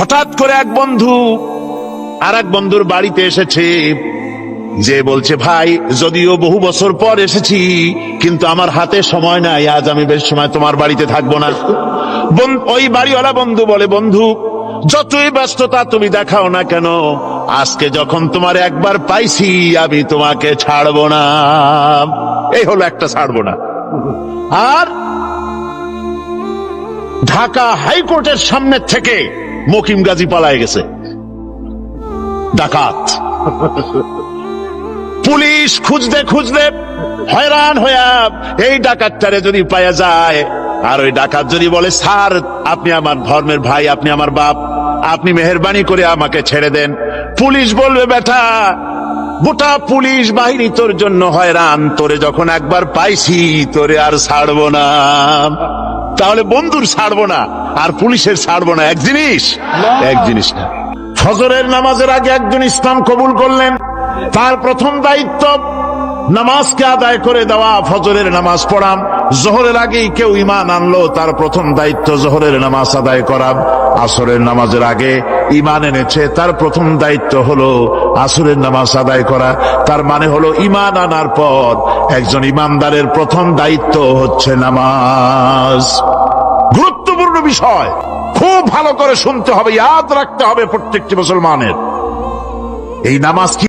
হঠাৎ করে এক বন্ধু আর এক বন্ধুর বাড়িতে এসেছে, যে বলছে, ভাই যদিও বহু বছর পর এসেছি, কিন্তু আমার হাতে সময় নাই, আজ আমি বেশ সময় তোমার বাড়িতে থাকবো না। ওই বাড়িওয়ালা বন্ধু বলে, বন্ধু যতই ব্যস্ততা তুমি দেখাও না কেন, আজকে যখন তোমার একবার পাইছি আমি তোমাকে ছাড়বো না। এই হলো একটা ছাড়বো না। আর ঢাকা হাইকোর্টের সামনে থেকে মকিম গাজী পালায় গেছে, ডাকাত। পুলিশ খুঁজতে খুঁজতে হয়রান হইয়া এই ডাকাতটারে যদি পাওয়া যায়, আর ওই ডাকাত যদি বলে, স্যার আপনি আমার ধর্মের ভাই, আপনি আমার বাপ, আপনি মেহেরবানি করে আমাকে ছেড়ে দেন, পুলিশ বলবে, বেটা গোটা পুলিশ বাহিনী তোর জন্য হয়রান, তোরে যখন একবার পাইছি তোরে আর ছাড়বো না। তাহলে বন্ধুর ছাড়বো না আর পুলিশের ছাড়বো না এক জিনিস? এক জিনিস না। ফজরের নামাজের আগে একজন ইসলাম কবুল করলেন, তার প্রথম দায়িত্ব নামাজকে আদায় করে দেওয়া, ফজরের নামাজ পড়াম। জোহরের আগেই কেউ ঈমান আনলো, তার প্রথম দায়িত্ব জোহরের নামাজ আদায় করা। আসরের নামাজের আগে ঈমান এনেছে, তার প্রথম দায়িত্ব হলো আসরের নামাজ আদায় করা। তার মানে হলো ঈমান আনার পর একজন ঈমানদারের প্রথম দায়িত্ব হচ্ছে নামাজ। গুরুত্বপূর্ণ বিষয়, খুব ভালো করে শুনতে হবে, ইয়াদ রাখতে হবে প্রত্যেকটি মুসলমানের। এই নামাজ কি